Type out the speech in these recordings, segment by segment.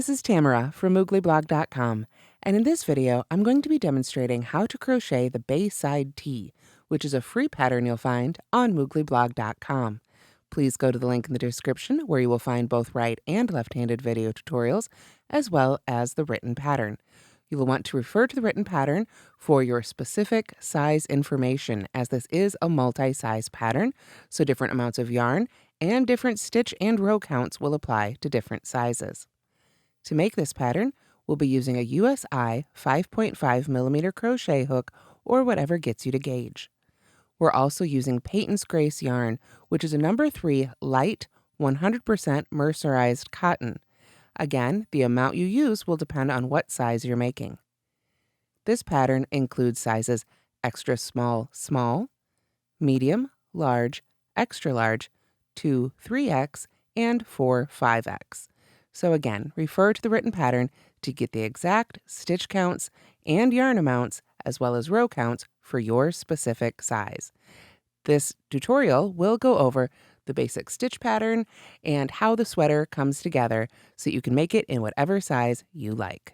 This is Tamara from mooglyblog.com, and in this video I'm going to be demonstrating how to crochet the Bayside Tee, which is a free pattern you'll find on mooglyblog.com. Please go to the link in the description where you will find both right and left-handed video tutorials, as well as the written pattern. You will want to refer to the written pattern for your specific size information, as this is a multi-size pattern, so different amounts of yarn and different stitch and row counts will apply to different sizes. To make this pattern, we'll be using a USI 5.5mm crochet hook or whatever gets you to gauge. We're also using Patons Grace yarn, which is a number 3 light 100% mercerized cotton. Again, the amount you use will depend on what size you're making. This pattern includes sizes extra small, small, medium, large, extra large, 2 3X, and 4 5X. So again, refer to the written pattern to get the exact stitch counts and yarn amounts, as well as row counts for your specific size. This tutorial will go over the basic stitch pattern and how the sweater comes together so you can make it in whatever size you like.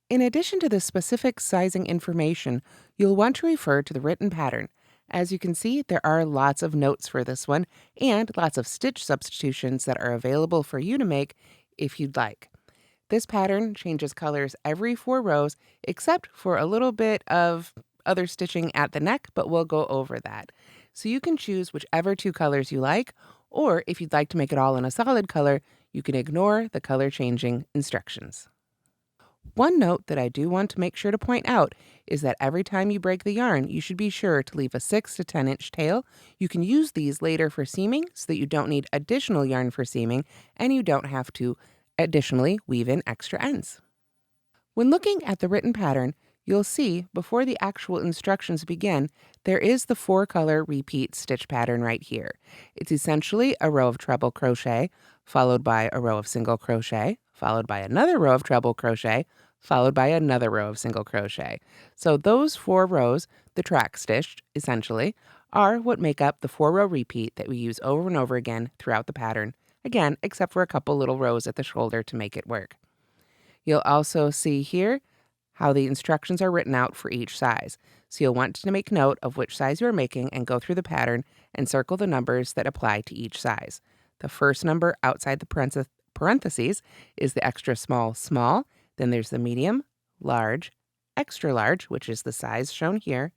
In addition to the specific sizing information, you'll want to refer to the written pattern. As you can see, there are lots of notes for this one and lots of stitch substitutions that are available for you to make if you'd like. This pattern changes colors every 4 rows, except for a little bit of other stitching at the neck, but we'll go over that. So you can choose whichever 2 colors you like, or if you'd like to make it all in a solid color, you can ignore the color changing instructions. One note that I do want to make sure to point out is that every time you break the yarn, you should be sure to leave a 6 to 10 inch tail. You can use these later for seaming so that you don't need additional yarn for seaming, and you don't have to additionally weave in extra ends. When looking at the written pattern, you'll see before the actual instructions begin, there is the 4-color repeat stitch pattern right here. It's essentially a row of treble crochet, followed by a row of single crochet, followed by another row of treble crochet, followed by another row of single crochet. So those 4 rows, the track stitch essentially, are what make up the 4-row repeat that we use over and over again throughout the pattern, again, except for a couple little rows at the shoulder to make it work. You'll also see here how the instructions are written out for each size. So you'll want to make note of which size you're making and go through the pattern and circle the numbers that apply to each size. The first number outside the parentheses is the extra small, small. Then there's the medium, large, extra large, which is the size shown here,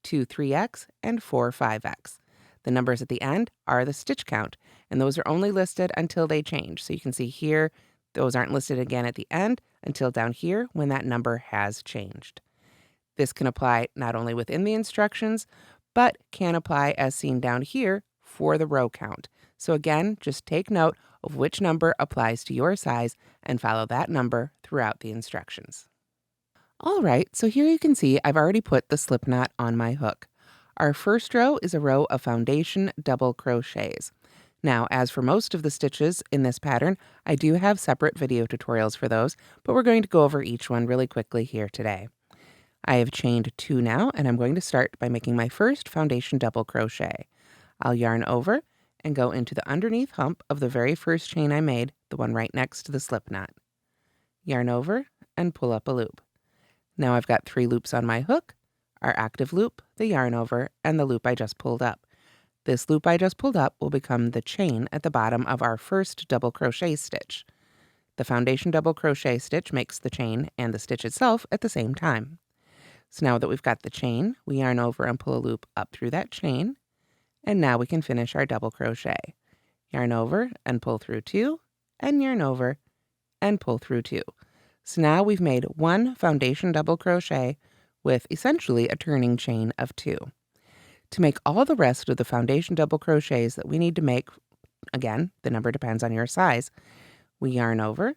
2 3X, and 4 5X. The numbers at the end are the stitch count, and those are only listed until they change. So you can see here, those aren't listed again at the end until down here when that number has changed. This can apply not only within the instructions, but can apply as seen down here for the row count. So again, just take note of which number applies to your size and follow that number throughout the instructions. All right, so here you can see I've already put the slip knot on my hook. Our first row is a row of foundation double crochets. Now, as for most of the stitches in this pattern, I do have separate video tutorials for those, but we're going to go over each one really quickly here today. I have chained 2 now, and I'm going to start by making my first foundation double crochet. I'll yarn over and go into the underneath hump of the very first chain I made, the one right next to the slip knot. Yarn over and pull up a loop. Now I've got 3 loops on my hook, our active loop, the yarn over, and the loop I just pulled up. This loop I just pulled up will become the chain at the bottom of our first double crochet stitch. The foundation double crochet stitch makes the chain and the stitch itself at the same time. So now that we've got the chain, we yarn over and pull a loop up through that chain, and now we can finish our double crochet. Yarn over and pull through 2, and yarn over and pull through 2. So now we've made 1 foundation double crochet with essentially a turning chain of 2. To make all the rest of the foundation double crochets that we need to make, again, the number depends on your size, we yarn over,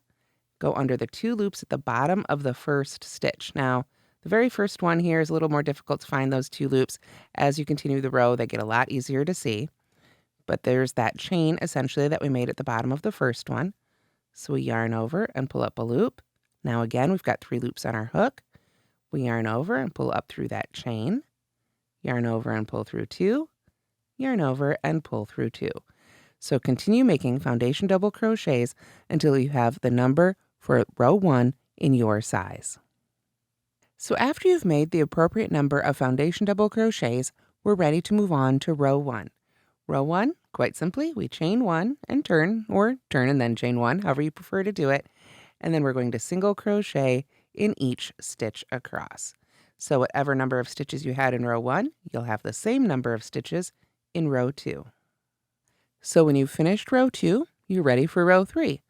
go under the 2 loops at the bottom of the first stitch. Now, the very first one here is a little more difficult to find those 2 loops. As you continue the row, they get a lot easier to see. But there's that chain, essentially, that we made at the bottom of the first one. So we yarn over and pull up a loop. Now again, we've got 3 loops on our hook. We yarn over and pull up through that chain. Yarn over and pull through 2, yarn over and pull through 2. So continue making foundation double crochets until you have the number for row 1 in your size. So after you've made the appropriate number of foundation double crochets, we're ready to move on to row 1. Row 1, quite simply, we chain 1 and turn, or turn and then chain 1, however you prefer to do it. And then we're going to single crochet in each stitch across. So whatever number of stitches you had in row 1, you'll have the same number of stitches in row 2. So when you've finished row 2, you're ready for row 3.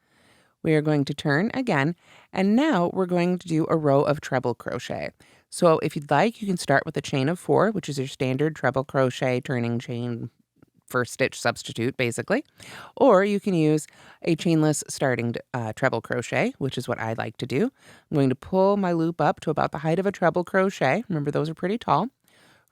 We are going to turn again, and now we're going to do a row of treble crochet. So if you'd like, you can start with a chain of 4, which is your standard treble crochet turning chain first stitch substitute, basically. Or you can use a chainless starting treble crochet, which is what I like to do. I'm going to pull my loop up to about the height of a treble crochet. Remember, those are pretty tall.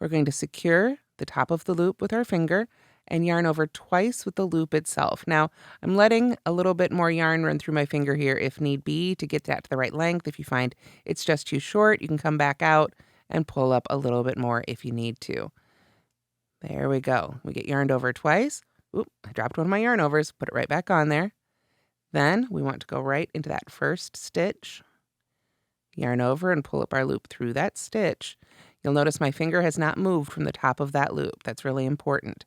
We're going to secure the top of the loop with our finger and yarn over twice with the loop itself. Now, I'm letting a little bit more yarn run through my finger here if need be to get that to the right length. If you find it's just too short, you can come back out and pull up a little bit more if you need to. There we go. We get yarned over twice. Oop, I dropped one of my yarn overs, put it right back on there. Then we want to go right into that first stitch, yarn over and pull up our loop through that stitch. You'll notice my finger has not moved from the top of that loop. That's really important.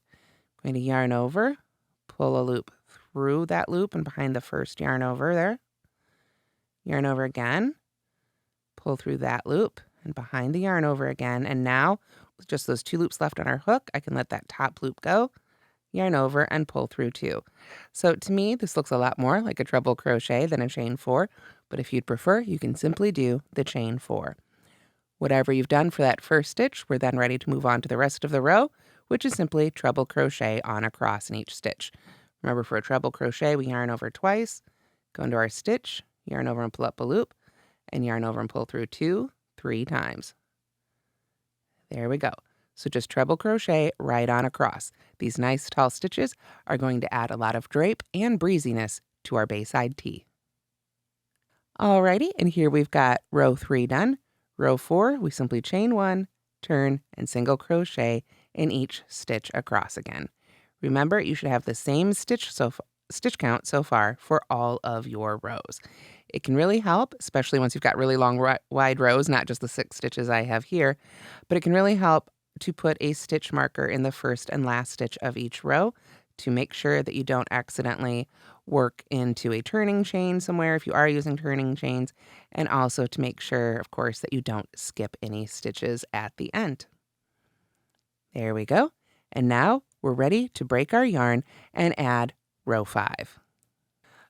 I'm going to yarn over, pull a loop through that loop and behind the first yarn over there. Yarn over again, pull through that loop and behind the yarn over again. And now, with just those 2 loops left on our hook, I can let that top loop go, yarn over and pull through 2. So to me, this looks a lot more like a treble crochet than a chain 4, but if you'd prefer, you can simply do the chain 4. Whatever you've done for that first stitch, we're then ready to move on to the rest of the row, which is simply treble crochet on across in each stitch. Remember, for a treble crochet, we yarn over twice, go into our stitch, yarn over and pull up a loop, and yarn over and pull through 2, 3 times. There we go. So just treble crochet right on across. These nice tall stitches are going to add a lot of drape and breeziness to our Bayside Tee. Alrighty, and here we've got row 3 done. Row 4, we simply chain 1, turn, and single crochet in each stitch across again. Remember, you should have the same stitch count so far for all of your rows. It can really help, especially once you've got really long, wide rows, not just the 6 stitches I have here, but it can really help to put a stitch marker in the first and last stitch of each row to make sure that you don't accidentally work into a turning chain somewhere if you are using turning chains, and also to make sure, of course, that you don't skip any stitches at the end. There we go. And now we're ready to break our yarn and add row 5.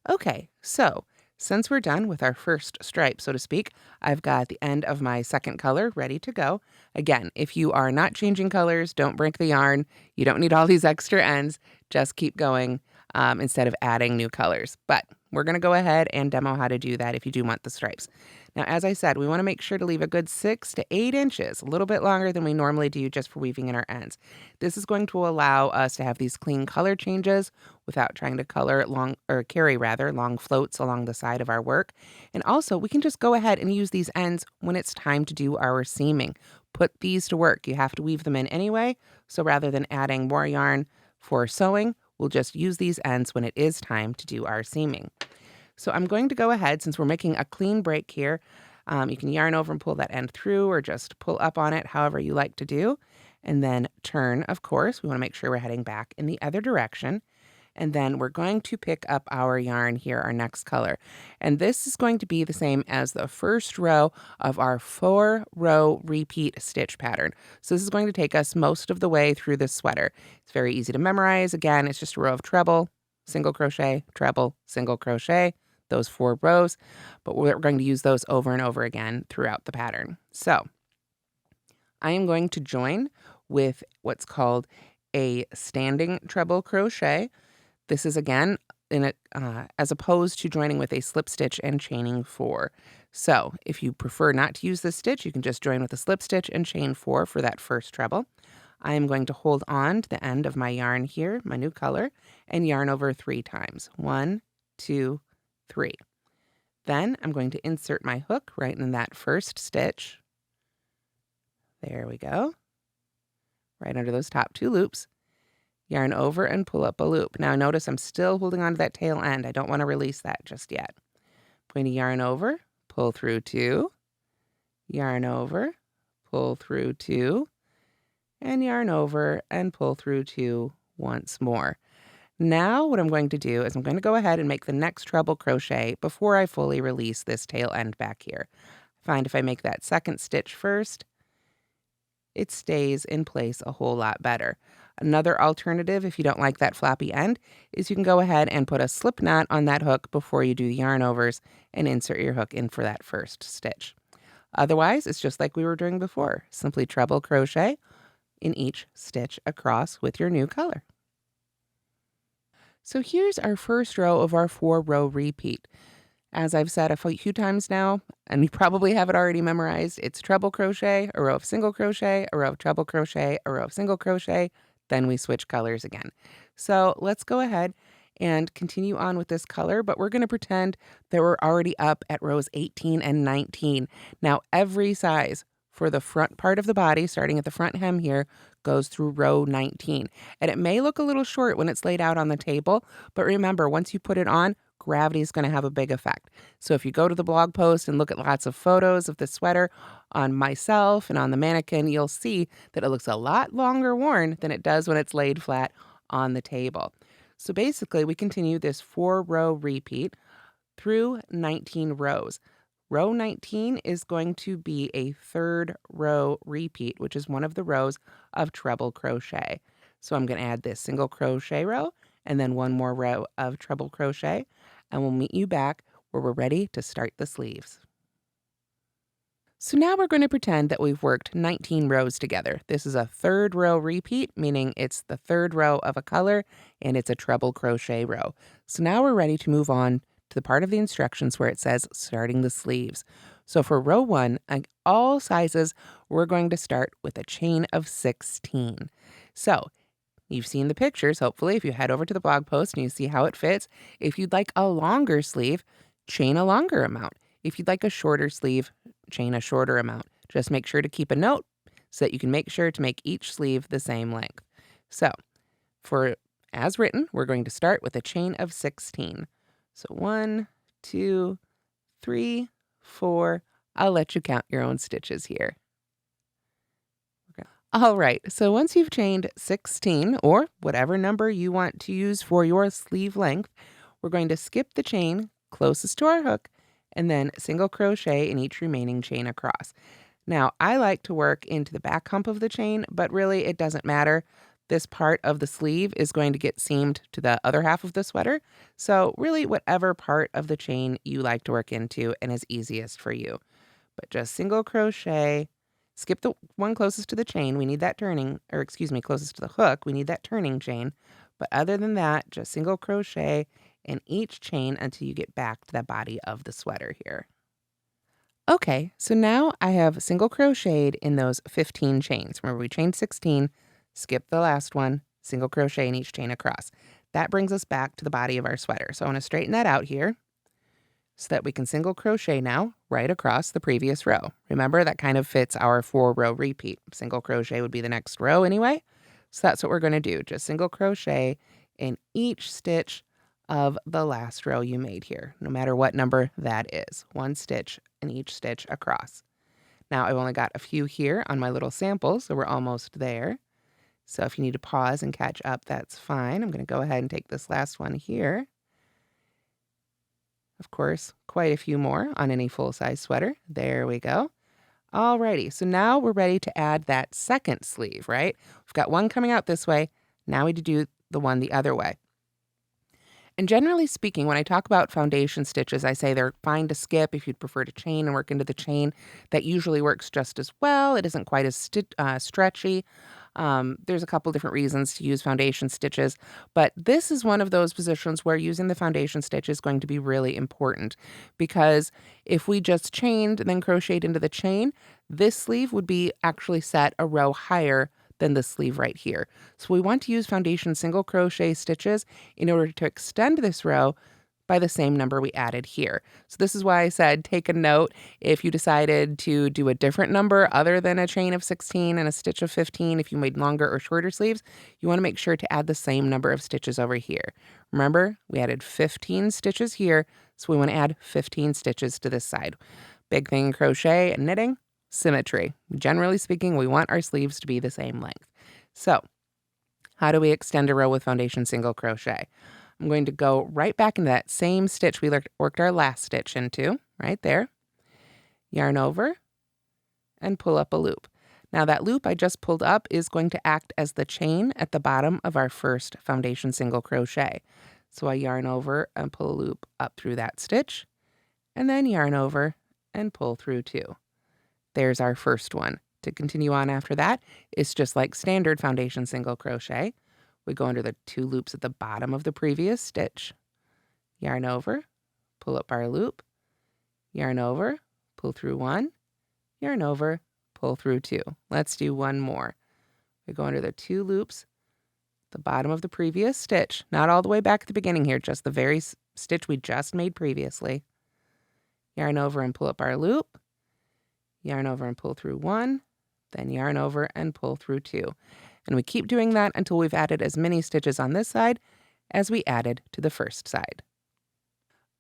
Okay, so since we're done with our first stripe, so to speak, I've got the end of my second color ready to go. Again, if you are not changing colors, don't break the yarn. You don't need all these extra ends. Just keep going instead of adding new colors. But we're going to go ahead and demo how to do that if you do want the stripes. Now, as I said, we want to make sure to leave a good 6 to 8 inches, a little bit longer than we normally do just for weaving in our ends. This is going to allow us to have these clean color changes without trying to carry long floats along the side of our work. And also, we can just go ahead and use these ends when it's time to do our seaming. Put these to work. You have to weave them in anyway, so rather than adding more yarn for sewing, we'll just use these ends when it is time to do our seaming. So I'm going to go ahead, since we're making a clean break here, you can yarn over and pull that end through or just pull up on it, however you like to do. And then turn, of course. We want to make sure we're heading back in the other direction. And then we're going to pick up our yarn here, our next color. And this is going to be the same as the first row of our 4-row repeat stitch pattern. So this is going to take us most of the way through this sweater. It's very easy to memorize. Again, it's just a row of treble, single crochet, treble, single crochet, those 4 rows. But we're going to use those over and over again throughout the pattern. So I am going to join with what's called a standing treble crochet. This is, again, as opposed to joining with a slip stitch and chaining 4. So if you prefer not to use this stitch, you can just join with a slip stitch and chain 4 for that first treble. I am going to hold on to the end of my yarn here, my new color, and yarn over 3 times. 1, 2, 3. Then I'm going to insert my hook right in that first stitch. There we go. Right under those top 2 loops. Yarn over and pull up a loop. Now notice I'm still holding on to that tail end. I don't want to release that just yet. going to yarn over, pull through 2, yarn over, pull through 2, and yarn over and pull through 2 once more. Now what I'm going to do is I'm going to go ahead and make the next treble crochet before I fully release this tail end back here. Find if I make that second stitch first, it stays in place a whole lot better. Another alternative, if you don't like that flappy end, is you can go ahead and put a slip knot on that hook before you do the yarn overs and insert your hook in for that first stitch. Otherwise, it's just like we were doing before. Simply treble crochet in each stitch across with your new color. So here's our first row of our 4-row repeat. As I've said a few times now, and you probably have it already memorized, it's treble crochet, a row of single crochet, a row of treble crochet, a row of single crochet, then we switch colors again. So let's go ahead and continue on with this color, but we're going to pretend that we're already up at rows 18 and 19. Now every size for the front part of the body, starting at the front hem here, goes through row 19. And it may look a little short when it's laid out on the table, but remember, once you put it on, gravity is going to have a big effect. So if you go to the blog post and look at lots of photos of the sweater on myself and on the mannequin, you'll see that it looks a lot longer worn than it does when it's laid flat on the table. So basically, we continue this 4-row repeat through 19 rows. Row 19 is going to be a 3rd row repeat, which is one of the rows of treble crochet. So I'm going to add this single crochet row and then one more row of treble crochet, and we'll meet you back where we're ready to start the sleeves. So now we're going to pretend that we've worked 19 rows together. This is a 3rd row repeat, meaning it's the 3rd row of a color and it's a treble crochet row. So now we're ready to move on to the part of the instructions where it says starting the sleeves. So for row 1, all sizes, we're going to start with a chain of 16. So you've seen the pictures, hopefully, if you head over to the blog post and you see how it fits. If you'd like a longer sleeve, chain a longer amount. If you'd like a shorter sleeve, chain a shorter amount. Just make sure to keep a note so that you can make sure to make each sleeve the same length. So for as written, we're going to start with a chain of 16. So 1, 2, 3, 4. I'll let you count your own stitches here. Okay. All right, so once you've chained 16, or whatever number you want to use for your sleeve length, we're going to skip the chain closest to our hook and then single crochet in each remaining chain across. Now, I like to work into the back hump of the chain, but really it doesn't matter. This part of the sleeve is going to get seamed to the other half of the sweater. So really whatever part of the chain you like to work into and is easiest for you. But just single crochet, skip the one closest to the chain. We need that turning, or excuse me, closest to the hook. We need that turning chain. But other than that, just single crochet in each chain until you get back to the body of the sweater here. Okay, so now I have single crocheted in those 15 chains. Remember, we chained 16, skip the last one, single crochet in each chain across. That brings us back to the body of our sweater. So I want to straighten that out here so that we can single crochet now right across the previous row. Remember, that kind of fits our 4-row repeat. Single crochet would be the next row anyway. So that's what we're going to do. Just single crochet in each stitch of the last row you made here, no matter what number that is. 1 stitch in each stitch across. Now I've only got a few here on my little sample, so we're almost there. So if you need to pause and catch up, that's fine. I'm going to go ahead and take this last one here. Of course, quite a few more on any full-size sweater. There we go. Alrighty, so now we're ready to add that second sleeve, right? We've got one coming out this way. Now we need to do the one the other way. And generally speaking, when I talk about foundation stitches, I say they're fine to skip if you'd prefer to chain and work into the chain. That usually works just as well. It isn't quite as stretchy. There's a couple different reasons to use foundation stitches, but this is one of those positions where using the foundation stitch is going to be really important, because if we just chained and then crocheted into the chain, this sleeve would be actually set a row higher than the sleeve right here. So we want to use foundation single crochet stitches in order to extend this row by the same number we added here. So this is why I said take a note. If you decided to do a different number other than a chain of 16 and a stitch of 15, if you made longer or shorter sleeves, you want to make sure to add the same number of stitches over here. Remember, we added 15 stitches here, so we want to add 15 stitches to this side. Big thing in crochet and knitting, symmetry. Generally speaking, we want our sleeves to be the same length. So how do we extend a row with foundation single crochet? I'm going to go right back into that same stitch we worked our last stitch into, right there. Yarn over and pull up a loop. Now that loop I just pulled up is going to act as the chain at the bottom of our first foundation single crochet. So I yarn over and pull a loop up through that stitch, and then yarn over and pull through 2. There's our first one. To continue on after that, it's just like standard foundation single crochet. We go under the 2 loops at the bottom of the previous stitch, yarn over, pull up our loop, yarn over, pull through 1, yarn over, pull through 2. Let's do one more. We go under the 2 loops, the bottom of the previous stitch, not all the way back at the beginning here, just the very stitch we just made previously. Yarn over and pull up our loop, yarn over and pull through 1, then yarn over and pull through 2. And we keep doing that until we've added as many stitches on this side as we added to the first side.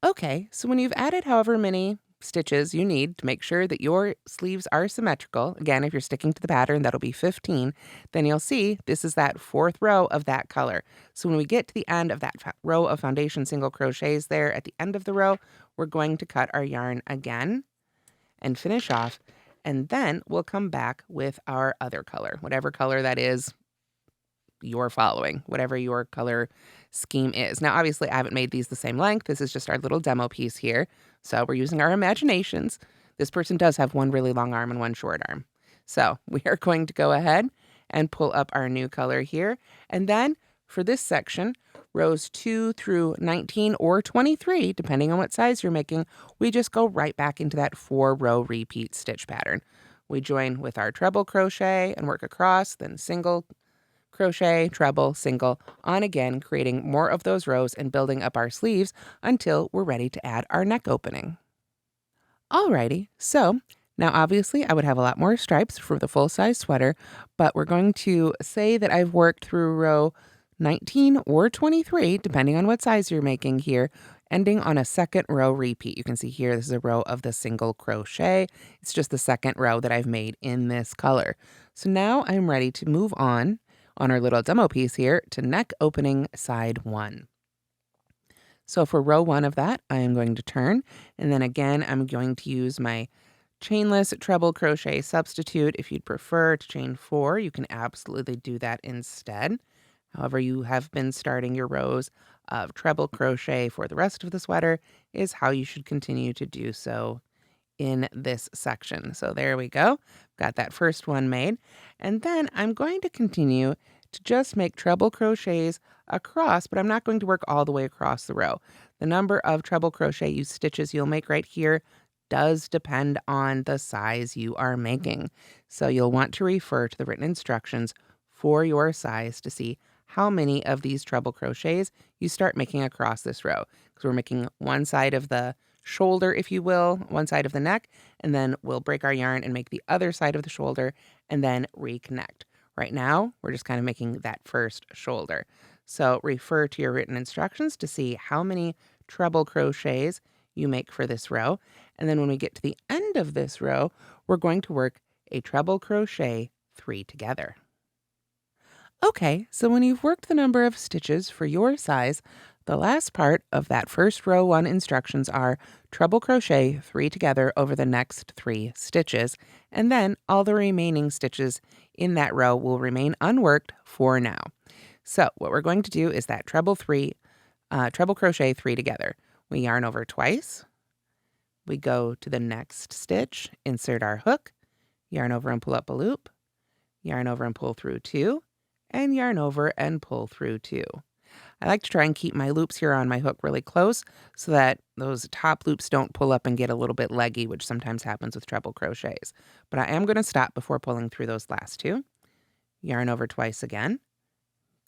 Okay, so when you've added however many stitches you need to make sure that your sleeves are symmetrical, again, if you're sticking to the pattern, that'll be 15, then you'll see this is that 4th row of that color. So when we get to the end of that row of foundation single crochets there at the end of the row, we're going to cut our yarn again and finish off. And then we'll come back with our other color, whatever color that is you're following, whatever your color scheme is. Now, obviously, I haven't made these the same length. This is just our little demo piece here. So we're using our imaginations. This person does have one really long arm and one short arm. So we are going to go ahead and pull up our new color here. And then for this section, rows 2 through 19 or 23, depending on what size you're making, we just go right back into that 4-row repeat stitch pattern. We join with our treble crochet and work across, then single crochet, treble, single, on again, creating more of those rows and building up our sleeves until we're ready to add our neck opening. Alrighty, so now obviously I would have a lot more stripes for the full-size sweater, but we're going to say that I've worked through row 19 or 23, depending on what size you're making here, ending on a 2nd row repeat. You can see here, this is a row of the single crochet. It's just the 2nd row that I've made in this color. So now I'm ready to move on our little demo piece here to neck opening side 1. So for row 1 of that, I am going to turn, and then again, I'm going to use my chainless treble crochet substitute. If you'd prefer to chain 4, you can absolutely do that instead. However you have been starting your rows of treble crochet for the rest of the sweater is how you should continue to do so in this section. So there we go. Got that first one made. And then I'm going to continue to just make treble crochets across, but I'm not going to work all the way across the row. The number of treble crochet stitches you'll make right here does depend on the size you are making. So you'll want to refer to the written instructions for your size to see how many of these treble crochets you start making across this row. Because we're making one side of the shoulder, if you will, one side of the neck, and then we'll break our yarn and make the other side of the shoulder and then reconnect. Right now, we're just kind of making that first shoulder. So refer to your written instructions to see how many treble crochets you make for this row. And then when we get to the end of this row, we're going to work a treble crochet 3 together. Okay, so when you've worked the number of stitches for your size, the last part of that first row 1 instructions are treble crochet 3 together over the next 3 stitches, and then all the remaining stitches in that row will remain unworked for now. So what we're going to do is that treble crochet 3 together. We yarn over twice, we go to the next stitch, insert our hook, yarn over and pull up a loop, yarn over and pull through 2, and yarn over and pull through 2. I like to try and keep my loops here on my hook really close so that those top loops don't pull up and get a little bit leggy, which sometimes happens with treble crochets. But I am going to stop before pulling through those last 2. Yarn over twice again,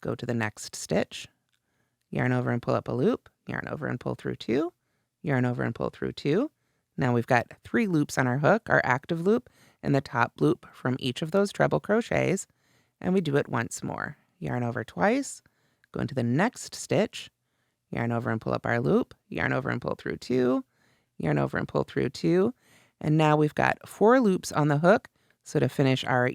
go to the next stitch, yarn over and pull up a loop, yarn over and pull through 2, yarn over and pull through 2. Now we've got 3 loops on our hook, our active loop, and the top loop from each of those treble crochets, and we do it once more. Yarn over twice, go into the next stitch, yarn over and pull up our loop, yarn over and pull through 2, yarn over and pull through 2, and now we've got 4 loops on the hook. So to finish our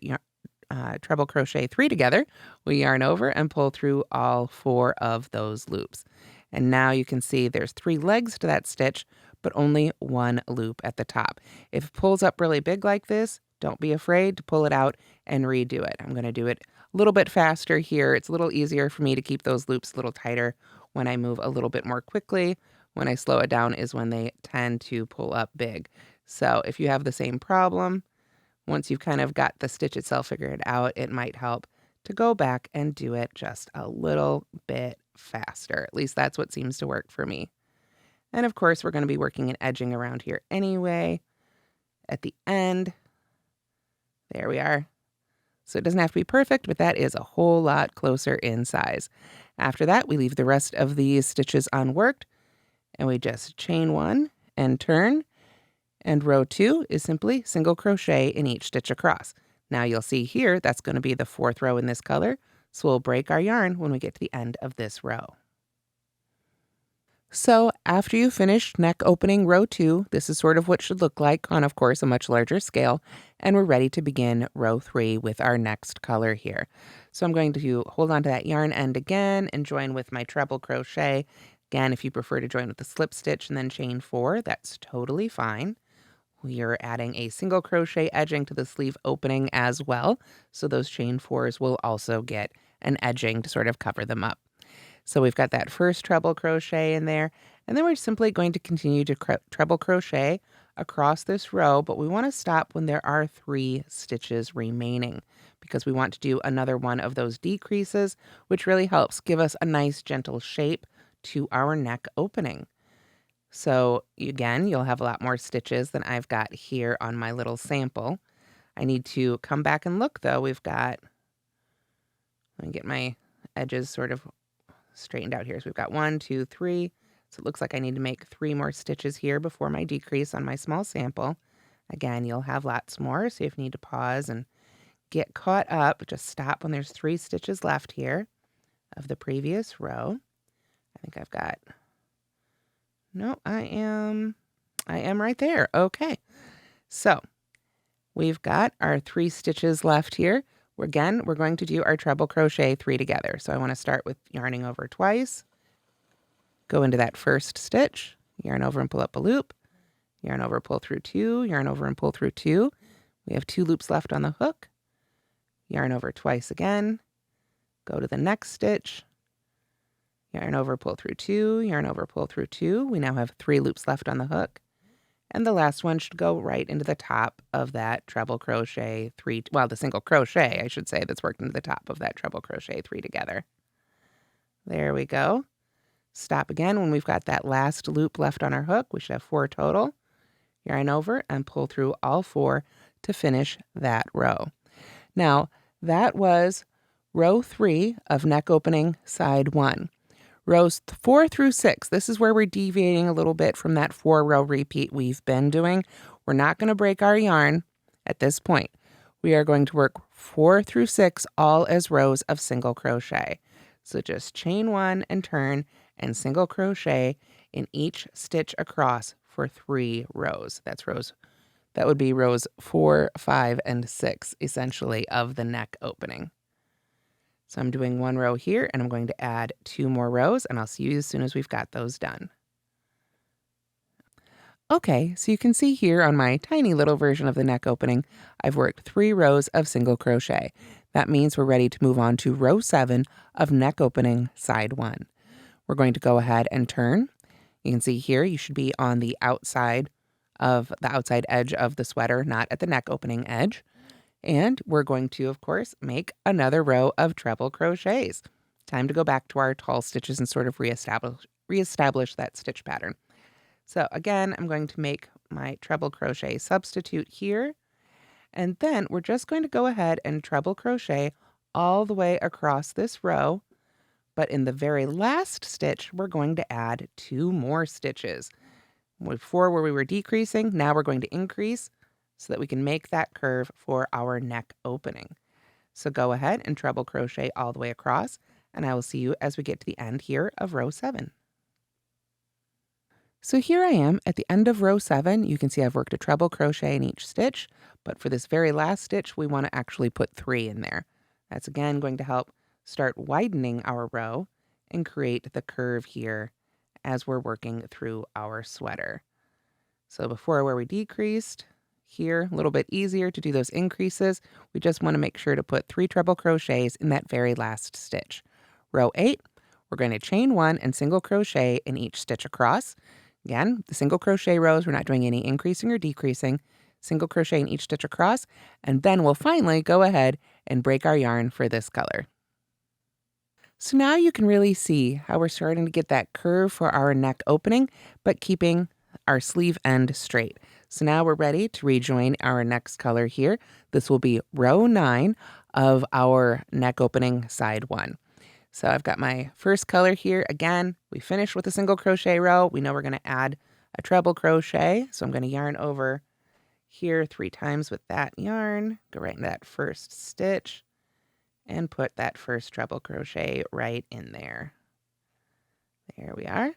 treble crochet 3 together, we yarn over and pull through all 4 of those loops. And now you can see there's 3 legs to that stitch, but only 1 loop at the top. If it pulls up really big like this, don't be afraid to pull it out and redo it. I'm going to do it a little bit faster here. It's a little easier for me to keep those loops a little tighter when I move a little bit more quickly. When I slow it down is when they tend to pull up big. So if you have the same problem, once you've kind of got the stitch itself figured out, it might help to go back and do it just a little bit faster. At least that's what seems to work for me. And of course, we're going to be working and edging around here anyway. At the end, there we are. So it doesn't have to be perfect, but that is a whole lot closer in size. After that, we leave the rest of these stitches unworked, and we just chain 1 and turn. And row 2 is simply single crochet in each stitch across. Now you'll see here, that's going to be the 4th row in this color. So we'll break our yarn when we get to the end of this row. So after you finish neck opening row 2, this is sort of what should look like on, of course, a much larger scale. And we're ready to begin row 3 with our next color here. So I'm going to hold on to that yarn end again and join with my treble crochet. Again, if you prefer to join with the slip stitch and then chain 4, that's totally fine. We are adding a single crochet edging to the sleeve opening as well. So those chain 4s will also get an edging to sort of cover them up. So we've got that first treble crochet in there, and then we're simply going to continue to treble crochet across this row, but we want to stop when there are 3 stitches remaining because we want to do another one of those decreases, which really helps give us a nice gentle shape to our neck opening. So again, you'll have a lot more stitches than I've got here on my little sample. I need to come back and look though. We've got, let me get my edges sort of straightened out here. So we've got 1, 2, 3. So it looks like I need to make 3 more stitches here before my decrease on my small sample. Again, you'll have lots more. So if you need to pause and get caught up, just stop when there's 3 stitches left here of the previous row. I think I've got, no, I am right there. Okay. So we've got our 3 stitches left here. Again, we're going to do our treble crochet 3 together. So I want to start with yarning over twice, go into that first stitch, yarn over and pull up a loop, yarn over, pull through 2, yarn over and pull through 2. We have 2 loops left on the hook, yarn over twice again, go to the next stitch, yarn over, pull through 2, yarn over, pull through 2. We now have 3 loops left on the hook. And the last one should go right into the top of that treble crochet 3, well, the single crochet, I should say, that's worked into the top of that treble crochet 3 together. There we go. Stop again when we've got that last loop left on our hook. We should have 4 total. Yarn over and pull through all 4 to finish that row. Now, that was row 3 of neck opening side 1. Rows 4 through 6, this is where we're deviating a little bit from that 4-row repeat we've been doing. We're not going to break our yarn at this point. We are going to work 4 through 6 all as rows of single crochet. So just chain 1 and turn and single crochet in each stitch across for 3 rows. That would be rows 4, 5, and 6, essentially, of the neck opening. So I'm doing 1 row here, and I'm going to add 2 more rows, and I'll see you as soon as we've got those done. Okay, so you can see here on my tiny little version of the neck opening, I've worked 3 rows of single crochet. That means we're ready to move on to row 7 of neck opening side 1. We're going to go ahead and turn. You can see here you should be on the outside edge of the sweater, not at the neck opening edge. And we're going to, of course, make another row of treble crochets. Time to go back to our tall stitches and sort of reestablish that stitch pattern. So again, I'm going to make my treble crochet substitute here. And then we're just going to go ahead and treble crochet all the way across this row. But in the very last stitch, we're going to add 2 more stitches. Before where we were decreasing, now we're going to increase so that we can make that curve for our neck opening. So go ahead and treble crochet all the way across, and I will see you as we get to the end here of row 7. So here I am at the end of row 7. You can see I've worked a treble crochet in each stitch, but for this very last stitch, we want to actually put 3 in there. That's again going to help start widening our row and create the curve here as we're working through our sweater. So before where we decreased, here a little bit easier to do those increases. We just want to make sure to put 3 treble crochets in that very last stitch. Row 8, we're going to chain 1 and single crochet in each stitch across. Again, the single crochet rows, we're not doing any increasing or decreasing. Single crochet in each stitch across, and then we'll finally go ahead and break our yarn for this color. So now you can really see how we're starting to get that curve for our neck opening, but keeping our sleeve end straight. So now we're ready to rejoin our next color here. This will be row 9 of our neck opening side 1. So I've got my first color here. Again, we finished with a single crochet row. We know we're going to add a treble crochet. So I'm going to yarn over here 3 times with that yarn. Go right in that first stitch and put that first treble crochet right in there. There we are.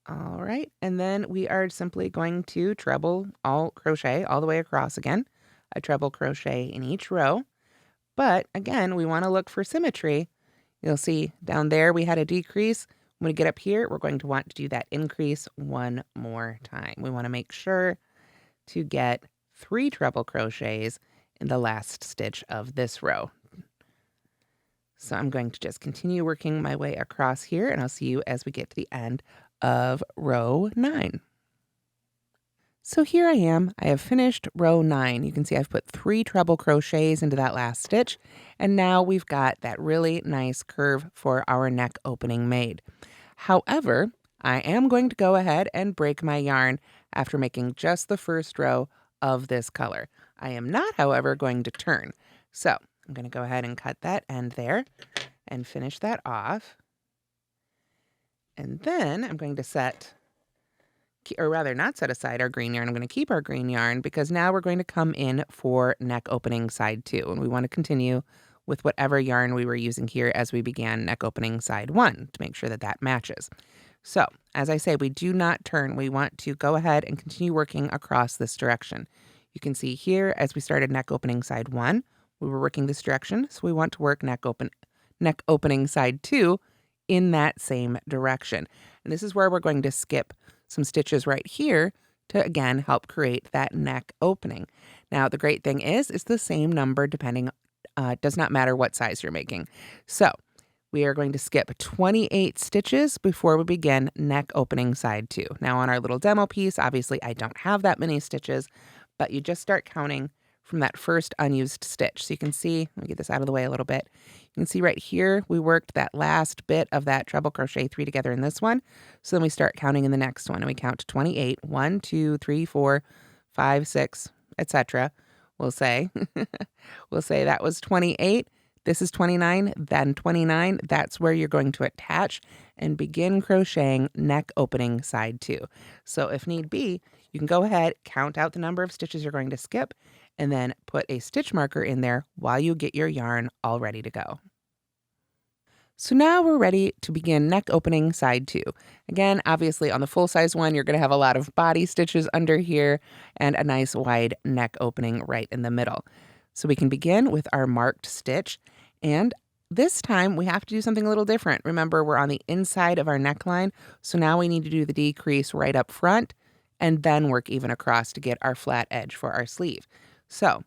All right, and then we are simply going to treble crochet all the way across again, a treble crochet in each row. But again, we want to look for symmetry. You'll see down there we had a decrease. When we get up here, we're going to want to do that increase 1 more time. We want to make sure to get 3 treble crochets in the last stitch of this row. So I'm going to just continue working my way across here, and I'll see you as we get to the end of row 9. So here I am. I have finished row 9. You can see I've put 3 treble crochets into that last stitch, and now we've got that really nice curve for our neck opening made. However, I am going to go ahead and break my yarn after making just the first row of this color. I am not, however, going to turn. So I'm going to go ahead and cut that end there and finish that off. And then I'm going to not set aside our green yarn. I'm going to keep our green yarn because now we're going to come in for neck opening side 2. And we want to continue with whatever yarn we were using here as we began neck opening side 1 to make sure that that matches. So as I say, we do not turn. We want to go ahead and continue working across this direction. You can see here as we started neck opening side 1, we were working this direction. So we want to work neck opening side 2 in that same direction. And this is where we're going to skip some stitches right here to again help create that neck opening. Now the great thing is it's the same number depending, it does not matter what size you're making. So we are going to skip 28 stitches before we begin neck opening side 2. Now on our little demo piece, obviously I don't have that many stitches, but you just start counting from that first unused stitch. So you can see, let me get this out of the way a little bit. You can see right here, we worked that last bit of that treble crochet 3 together in this one. So then we start counting in the next one and we count to 28. 1, 2, 3, 4, 5, 6, etc. We'll say, that was 28. This is 29, then 29. That's where you're going to attach and begin crocheting neck opening side 2. So if need be, you can go ahead, count out the number of stitches you're going to skip, and then put a stitch marker in there while you get your yarn all ready to go. So now we're ready to begin neck opening side 2. Again, obviously on the full size one, you're going to have a lot of body stitches under here and a nice wide neck opening right in the middle. So we can begin with our marked stitch, and this time we have to do something a little different. Remember, we're on the inside of our neckline, so now we need to do the decrease right up front and then work even across to get our flat edge for our sleeve. So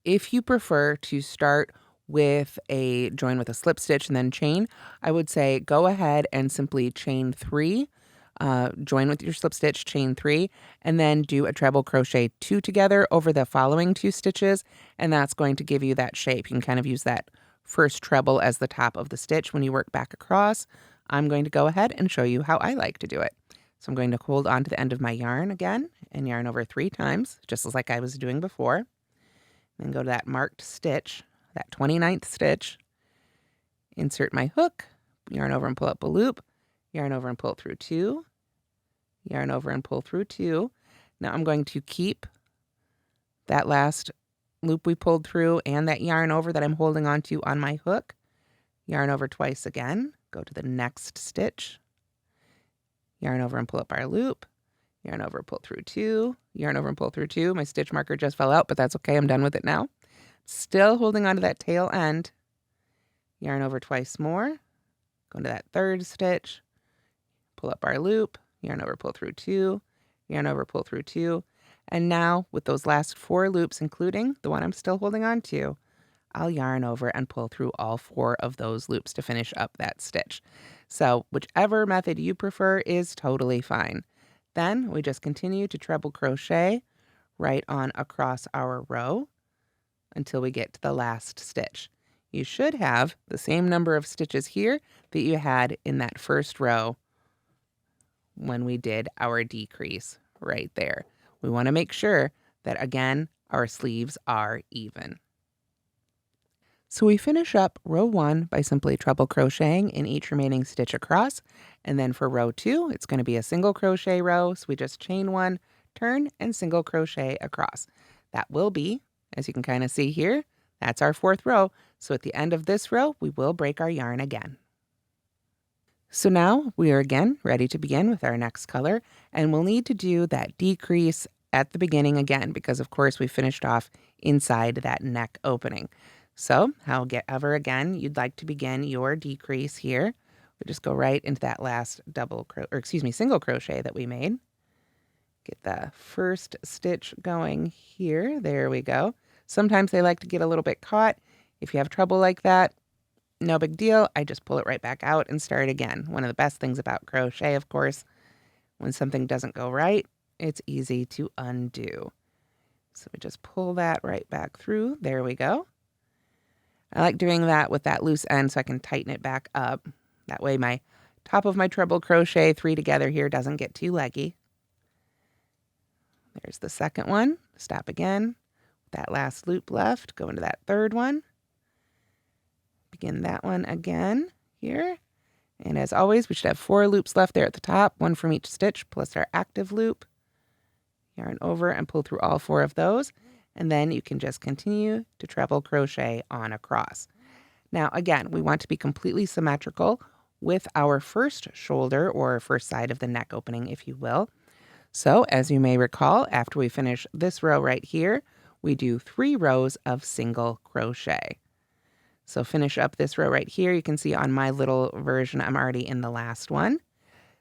if you prefer to start with a join with a slip stitch and then chain, I would say go ahead and simply chain 3, join with your slip stitch, chain 3, and then do a treble crochet 2 together over the following 2 stitches, and that's going to give you that shape. You can kind of use that first treble as the top of the stitch when you work back across. I'm going to go ahead and show you how I like to do it. So I'm going to hold on to the end of my yarn again and yarn over 3 times, just as like I was doing before. Then go to that marked stitch, that 29th stitch, insert my hook, yarn over and pull up a loop, yarn over and pull through 2, yarn over and pull through 2. Now I'm going to keep that last loop we pulled through and that yarn over that I'm holding on to on my hook. Yarn over twice again, go to the next stitch, yarn over and pull up our loop, yarn over, pull through 2, yarn over and pull through 2. My stitch marker just fell out, but that's okay, I'm done with it now. Still holding on to that tail end, yarn over twice more, go into that third stitch, pull up our loop, yarn over, pull through 2, yarn over, pull through 2. And now with those last 4 loops, including the one I'm still holding on to, I'll yarn over and pull through all 4 of those loops to finish up that stitch. So whichever method you prefer is totally fine. Then we just continue to treble crochet right on across our row until we get to the last stitch. You should have the same number of stitches here that you had in that first row when we did our decrease right there. We want to make sure that, again, our sleeves are even. So we finish up row 1 by simply treble crocheting in each remaining stitch across, and then for row 2, it's going to be a single crochet row, so we just chain 1, turn, and single crochet across. That will be, as you can kind of see here, that's our 4th row, so at the end of this row, we will break our yarn again. So now we are again ready to begin with our next color, and we'll need to do that decrease at the beginning again, because of course we finished off inside that neck opening. So however again you'd like to begin your decrease here, we just go right into that last single crochet that we made. Get the first stitch going here. There we go. Sometimes they like to get a little bit caught. If you have trouble like that, no big deal. I just pull it right back out and start again. One of the best things about crochet, of course, when something doesn't go right, it's easy to undo. So we just pull that right back through. There we go. I like doing that with that loose end so I can tighten it back up. That way my top of my treble crochet 3 together here doesn't get too leggy. There's the second one. Stop again. That last loop left, go into that third one. Begin that one again here. And as always, we should have 4 loops left there at the top, 1 from each stitch plus our active loop. Yarn over and pull through all 4 of those. And then you can just continue to treble crochet on across. Now, again, we want to be completely symmetrical with our first shoulder or first side of the neck opening, if you will. So as you may recall, after we finish this row right here, we do 3 rows of single crochet. So finish up this row right here. You can see on my little version, I'm already in the last one.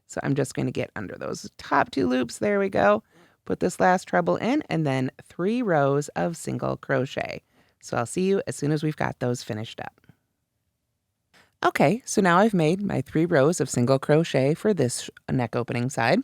So I'm just going to get under those top 2 loops. There we go. Put this last treble in and then 3 rows of single crochet. So I'll see you as soon as we've got those finished up. Okay, so now I've made my 3 rows of single crochet for this neck opening side,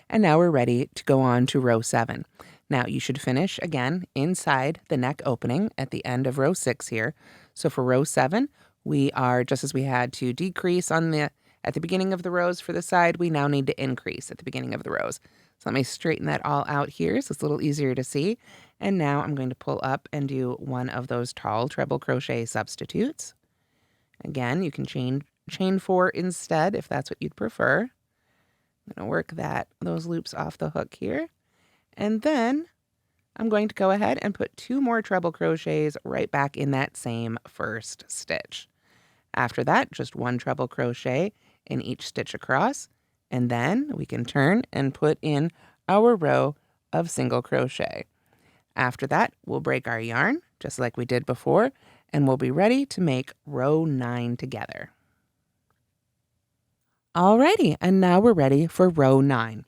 and now we're ready to go on to row 7. Now you should finish again inside the neck opening at the end of row 6 here. So for row 7, we are, just as we had to decrease at the beginning of the rows for the side, we now need to increase at the beginning of the rows. So let me straighten that all out here so it's a little easier to see. And now I'm going to pull up and do one of those tall treble crochet substitutes. Again, you can chain 4 instead if that's what you'd prefer. I'm going to work those loops off the hook here. And then I'm going to go ahead and put 2 more treble crochets right back in that same first stitch. After that, just 1 treble crochet in each stitch across, and then we can turn and put in our row of single crochet. After that, we'll break our yarn, just like we did before, and we'll be ready to make row 9 together. Alrighty, and now we're ready for row 9.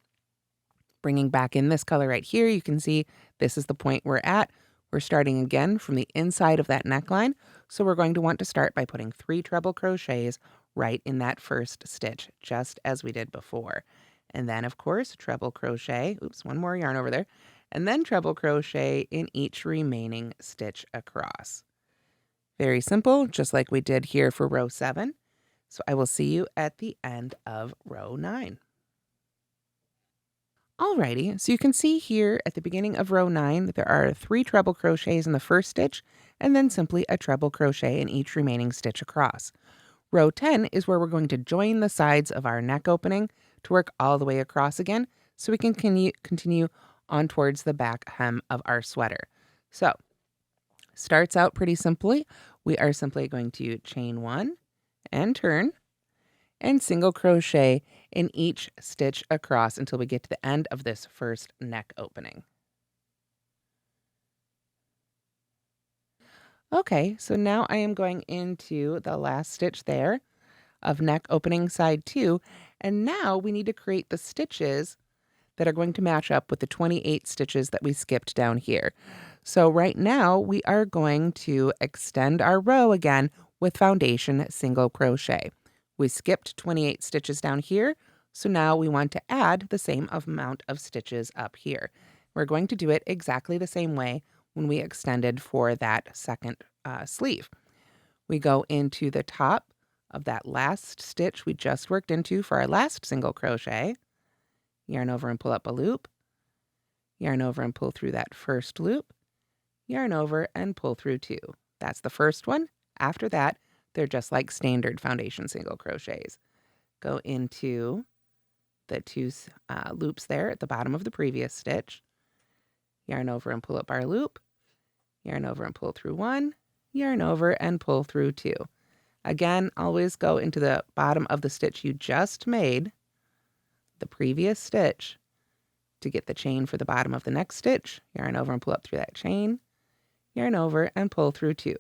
Bringing back in this color right here, you can see this is the point we're at. We're starting again from the inside of that neckline, so we're going to want to start by putting 3 treble crochets right in that first stitch, just as we did before. And then, of course, treble crochet, oops, 1 more yarn over there, and then treble crochet in each remaining stitch across. Very simple, just like we did here for row 7. So I will see you at the end of row 9. Alrighty, so you can see here at the beginning of row 9 that there are 3 treble crochets in the first stitch and then simply a treble crochet in each remaining stitch across. Row 10 is where we're going to join the sides of our neck opening to work all the way across again so we can continue on towards the back hem of our sweater. So, starts out pretty simply. We are simply going to chain 1 and turn and single crochet in each stitch across until we get to the end of this first neck opening. Okay, so now I am going into the last stitch there of neck opening side 2, and now we need to create the stitches that are going to match up with the 28 stitches that we skipped down here. So right now we are going to extend our row again with foundation single crochet. We skipped 28 stitches down here, so now we want to add the same amount of stitches up here. We're going to do it exactly the same way when we extended for that second sleeve. We go into the top of that last stitch we just worked into for our last single crochet, yarn over and pull up a loop, yarn over and pull through that first loop, yarn over and pull through 2. That's the first one. After that, they're just like standard foundation single crochets. Go into the 2 loops there at the bottom of the previous stitch, yarn over and pull up our loop, yarn over and pull through 1, yarn over and pull through 2. Again, always go into the bottom of the stitch you just made, the previous stitch, to get the chain for the bottom of the next stitch, yarn over and pull up through that chain, yarn over and pull through 2.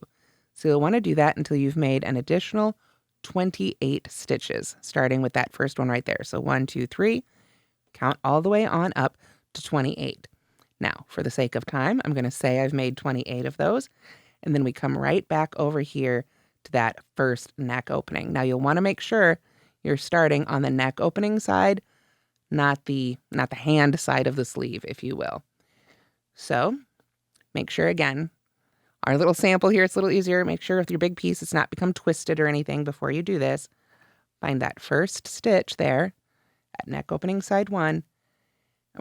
So you'll want to do that until you've made an additional 28 stitches, starting with that first one right there. So 1, 2, 3, count all the way on up to 28. Now, for the sake of time, I'm going to say I've made 28 of those, and then we come right back over here to that first neck opening. Now you'll want to make sure you're starting on the neck opening side, not the hand side of the sleeve, if you will. So make sure, again, our little sample here, it's a little easier. Make sure with your big piece it's not become twisted or anything before you do this. Find that first stitch there at neck opening side 1, and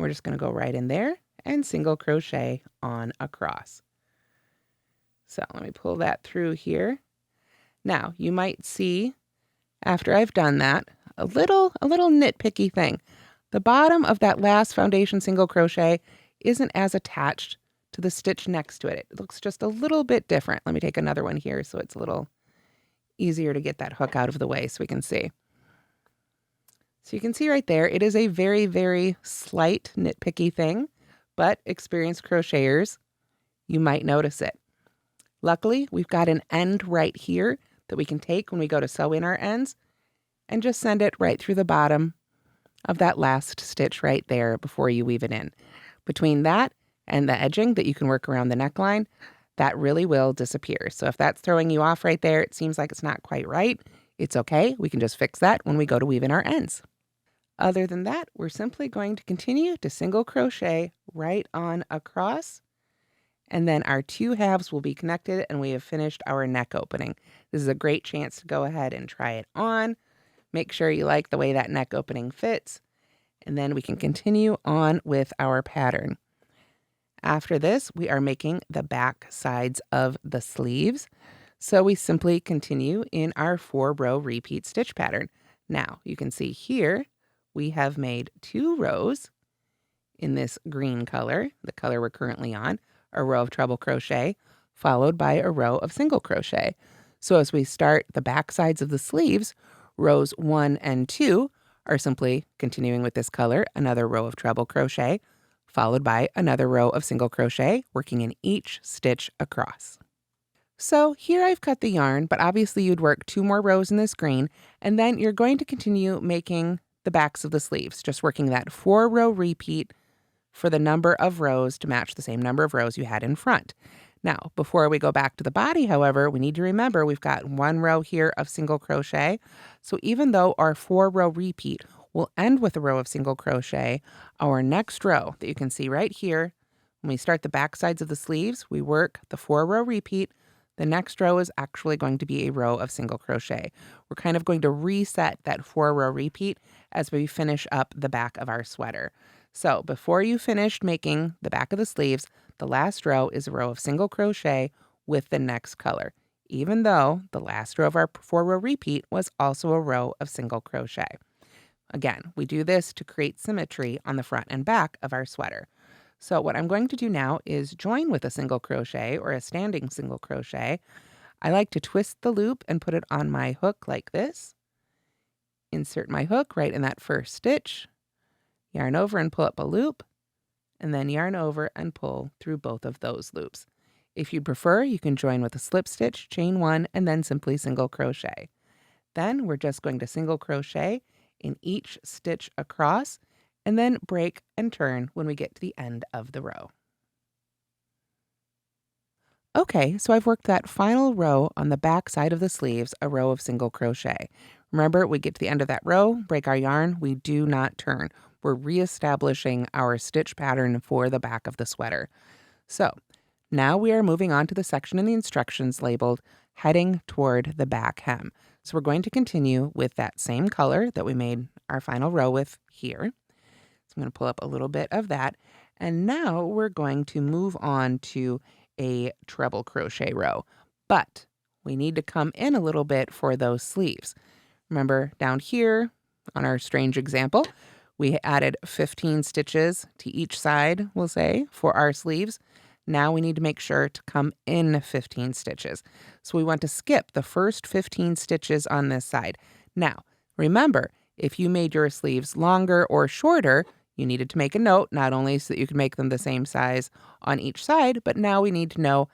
we're just going to go right in there and single crochet on across. So let me pull that through here. Now, you might see, after I've done that, a little nitpicky thing. The bottom of that last foundation single crochet isn't as attached to the stitch next to it. It looks just a little bit different. Let me take another one here so it's a little easier to get that hook out of the way so we can see. So you can see right there, it is a very, very slight nitpicky thing, but experienced crocheters, you might notice it. Luckily, we've got an end right here that we can take when we go to sew in our ends and just send it right through the bottom of that last stitch right there before you weave it in. Between that and the edging that you can work around the neckline, that really will disappear. So if that's throwing you off right there, it seems like it's not quite right, it's okay. We can just fix that when we go to weave in our ends. Other than that, we're simply going to continue to single crochet right on across, and then our 2 halves will be connected and we have finished our neck opening. This is a great chance to go ahead and try it on. Make sure you like the way that neck opening fits, and then we can continue on with our pattern. After this, we are making the back sides of the sleeves. So we simply continue in our 4-row repeat stitch pattern. Now, you can see here, we have made 2 rows in this green color, the color we're currently on, a row of treble crochet, followed by a row of single crochet. So as we start the back sides of the sleeves, rows 1 and 2 are simply continuing with this color, another row of treble crochet, followed by another row of single crochet, working in each stitch across. So here I've cut the yarn, but obviously you'd work 2 more rows in this green, and then you're going to continue making the backs of the sleeves, just working that 4-row repeat for the number of rows to match the same number of rows you had in front. Now, before we go back to the body, however, we need to remember we've got 1 row here of single crochet. So even though our 4-row repeat will end with a row of single crochet, our next row that you can see right here, when we start the back sides of the sleeves, we work the 4-row repeat. The next row is actually going to be a row of single crochet. We're kind of going to reset that 4-row repeat as we finish up the back of our sweater. So before you finished making the back of the sleeves, the last row is a row of single crochet with the next color. even though the last row of our 4-row repeat was also a row of single crochet. Again, we do this to create symmetry on the front and back of our sweater. So what I'm going to do now is join with a single crochet or a standing single crochet. I like to twist the loop and put it on my hook like this. Insert my hook right in that first stitch, yarn over and pull up a loop, and then yarn over and pull through both of those loops. If you prefer, you can join with a slip stitch, chain 1, and then simply single crochet. Then we're just going to single crochet in each stitch across, and then break and turn when we get to the end of the row. Okay, so I've worked that final row on the back side of the sleeves, a row of single crochet. Remember, we get to the end of that row, break our yarn, we do not turn. We're reestablishing our stitch pattern for the back of the sweater. So now we are moving on to the section in the instructions labeled heading toward the back hem. So we're going to continue with that same color that we made our final row with here. So I'm going to pull up a little bit of that. And now we're going to move on to a treble crochet row. But we need to come in a little bit for those sleeves. Remember down here on our strange example, we added 15 stitches to each side, we'll say, for our sleeves. Now we need to make sure to come in 15 stitches. So we want to skip the first 15 stitches on this side. Now, remember, if you made your sleeves longer or shorter, you needed to make a note, not only so that you can make them the same size on each side, but now we need to know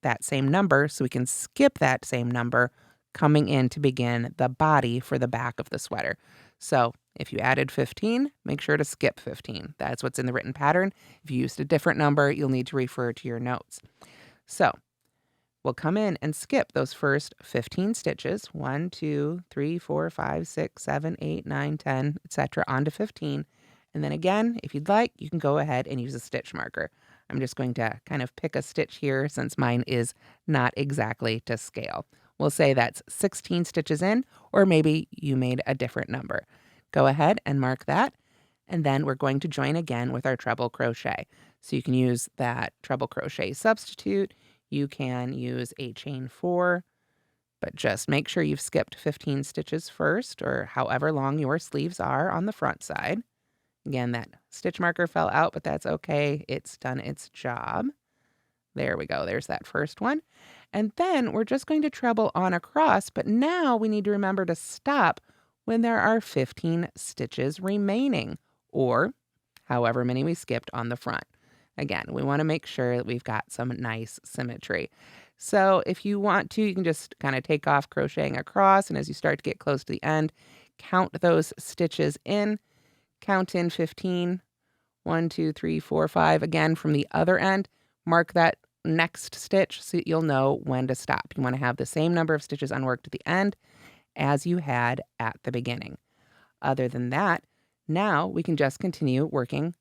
that same number so we can skip that same number coming in to begin the body for the back of the sweater. So if you added 15, make sure to skip 15. That's what's in the written pattern. If you used a different number, you'll need to refer to your notes. So we'll come in and skip those first 15 stitches, 1, 2, 3, 4, 5, 6, 7, 8, 9, 10, etc., on to 15. And then again, if you'd like, you can go ahead and use a stitch marker. I'm just going to kind of pick a stitch here since mine is not exactly to scale. We'll say that's 16 stitches in, or maybe you made a different number. Go ahead and mark that, and then we're going to join again with our treble crochet. So you can use that treble crochet substitute. You can use a chain 4, but just make sure you've skipped 15 stitches first, or however long your sleeves are on the front side. Again, that stitch marker fell out, but that's okay. It's done its job. There we go. There's that first one. And then we're just going to treble on across, but now we need to remember to stop when there are 15 stitches remaining, or however many we skipped on the front. Again, we want to make sure that we've got some nice symmetry. So if you want to, you can just kind of take off crocheting across, and as you start to get close to the end, count those stitches in. Count in 15, 1, 2, 3, 4, 5. Again, from the other end, mark that next stitch so you'll know when to stop. You want to have the same number of stitches unworked at the end as you had at the beginning. Other than that, now we can just continue working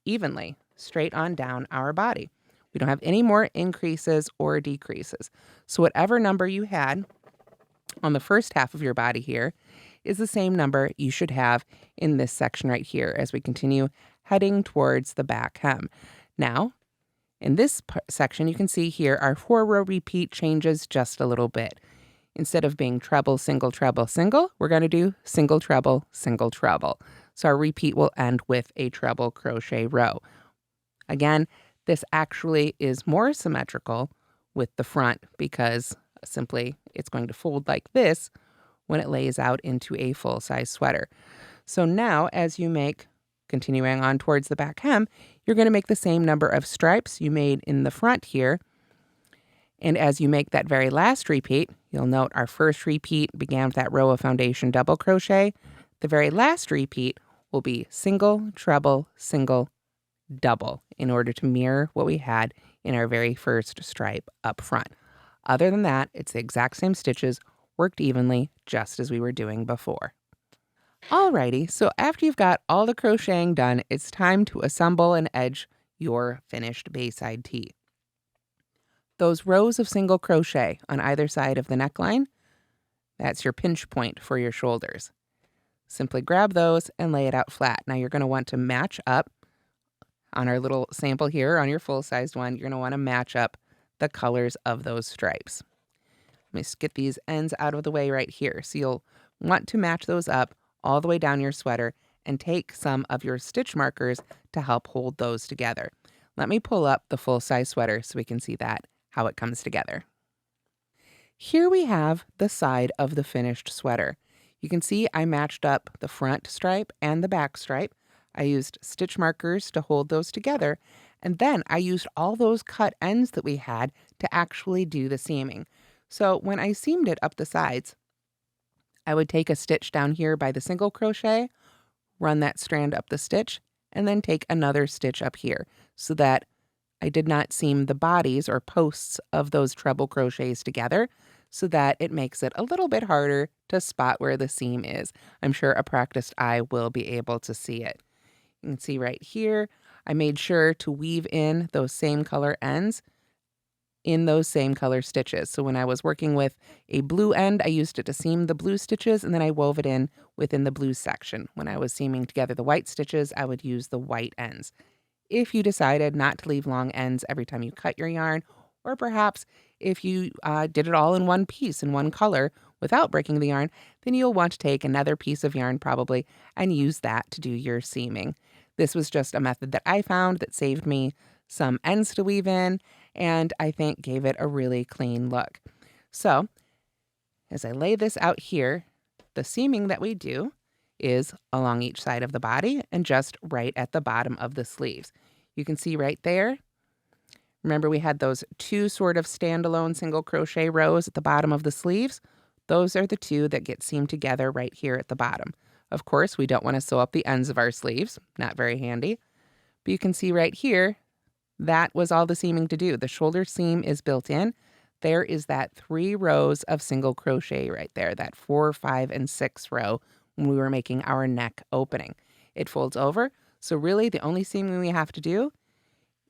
evenly, straight on down our body. We don't have any more increases or decreases. So whatever number you had on the first half of your body here is the same number you should have in this section right here as we continue heading towards the back hem. Now, in this section, you can see here our 4-row repeat changes just a little bit. Instead of being treble, single, single, we're going to do single, treble, single, treble. So our repeat will end with a treble crochet row. Again, this actually is more symmetrical with the front because simply it's going to fold like this when it lays out into a full-size sweater. So now as you make, continuing on towards the back hem, you're going to make the same number of stripes you made in the front here. And as you make that very last repeat, you'll note our first repeat began with that row of foundation double crochet. The very last repeat will be single, treble, single, double in order to mirror what we had in our very first stripe up front. Other than that, it's the exact same stitches, worked evenly, just as we were doing before. Alrighty, so after you've got all the crocheting done, it's time to assemble and edge your finished Bayside tee. Those rows of single crochet on either side of the neckline, that's your pinch point for your shoulders. Simply grab those and lay it out flat. Now you're going to want to match up on our little sample here on your full-sized one. You're going to want to match up the colors of those stripes. Let me just get these ends out of the way right here. So you'll want to match those up all the way down your sweater and take some of your stitch markers to help hold those together. Let me pull up the full-size sweater so we can see that, how it comes together. Here we have the side of the finished sweater. You can see I matched up the front stripe and the back stripe. I used stitch markers to hold those together, and then I used all those cut ends that we had to actually do the seaming. So when I seamed it up the sides, I would take a stitch down here by the single crochet, run that strand up the stitch, and then take another stitch up here so that I did not seam the bodies or posts of those treble crochets together, so that it makes it a little bit harder to spot where the seam is. I'm sure a practiced eye will be able to see it. You can see right here, I made sure to weave in those same color ends in those same color stitches. So when I was working with a blue end, I used it to seam the blue stitches, and then I wove it in within the blue section. When I was seaming together the white stitches, I would use the white ends. If you decided not to leave long ends every time you cut your yarn, or perhaps if you did it all in one piece in one color without breaking the yarn, then you'll want to take another piece of yarn probably and use that to do your seaming. This was just a method that I found that saved me some ends to weave in, and I think gave it a really clean look. So as I lay this out here, the seaming that we do is along each side of the body and just right at the bottom of the sleeves. You can see right there. Remember, we had those two sort of standalone single crochet rows at the bottom of the sleeves. Those are the two that get seamed together right here at the bottom. Of course, we don't want to sew up the ends of our sleeves. Not very handy. But you can see right here, that was all the seaming to do. The shoulder seam is built in. There is that 3 rows of single crochet right there, that 4, 5, and 6 row when we were making our neck opening. It folds over, so really the only seaming we have to do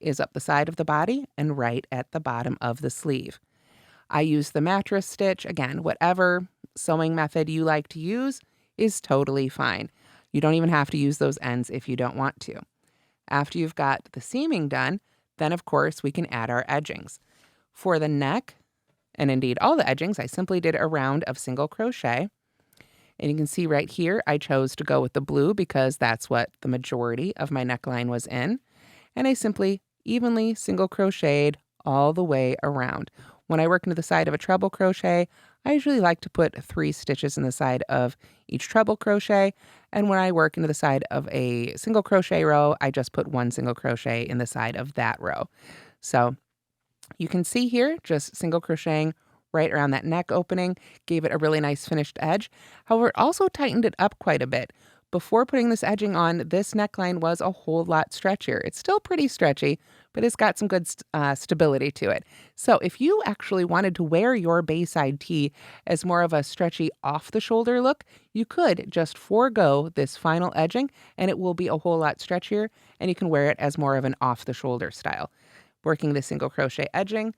is up the side of the body and right at the bottom of the sleeve. I use the mattress stitch. Again, whatever sewing method you like to use is totally fine. You don't even have to use those ends if you don't want to. After you've got the seaming done, then of course we can add our edgings. For the neck, and indeed all the edgings, I simply did a round of single crochet. And you can see right here, I chose to go with the blue because that's what the majority of my neckline was in. And I simply evenly single crocheted all the way around. When I work into the side of a treble crochet, I usually like to put 3 stitches in the side of each treble crochet. And when I work into the side of a single crochet row, I just put 1 single crochet in the side of that row. So you can see here, just single crocheting right around that neck opening, gave it a really nice finished edge. However, it also tightened it up quite a bit. Before putting this edging on, this neckline was a whole lot stretchier. It's still pretty stretchy, but it's got some good stability to it. So if you actually wanted to wear your Bayside Tee as more of a stretchy off-the-shoulder look, you could just forego this final edging, and it will be a whole lot stretchier, and you can wear it as more of an off-the-shoulder style. Working the single crochet edging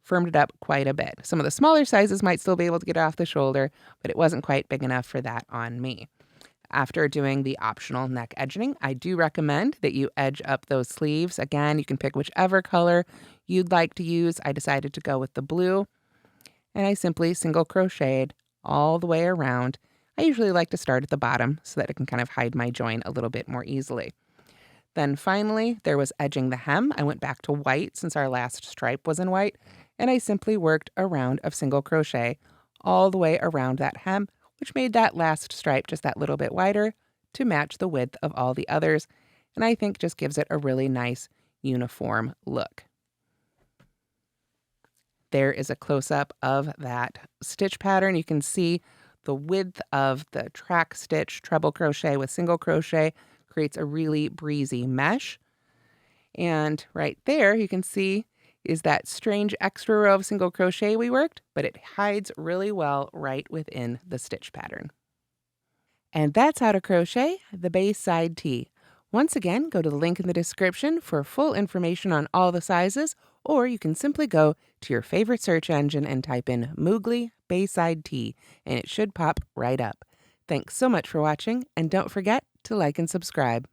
firmed it up quite a bit. Some of the smaller sizes might still be able to get off the shoulder, but it wasn't quite big enough for that on me. After doing the optional neck edging, I do recommend that you edge up those sleeves. Again, you can pick whichever color you'd like to use. I decided to go with the blue, and I simply single crocheted all the way around. I usually like to start at the bottom so that I can kind of hide my join a little bit more easily. Then finally, there was edging the hem. I went back to white since our last stripe was in white, and I simply worked a round of single crochet all the way around that hem, which made that last stripe just that little bit wider to match the width of all the others, and I think just gives it a really nice uniform look. There is a close-up of that stitch pattern. You can see the width of the track stitch treble crochet with single crochet creates a really breezy mesh. And right there you can see is that strange extra row of single crochet we worked, but it hides really well right within the stitch pattern. And that's how to crochet the Bayside Tee. Once again, go to the link in the description for full information on all the sizes, or you can simply go to your favorite search engine and type in Moogly Bayside Tee, and it should pop right up. Thanks so much for watching, and don't forget to like and subscribe.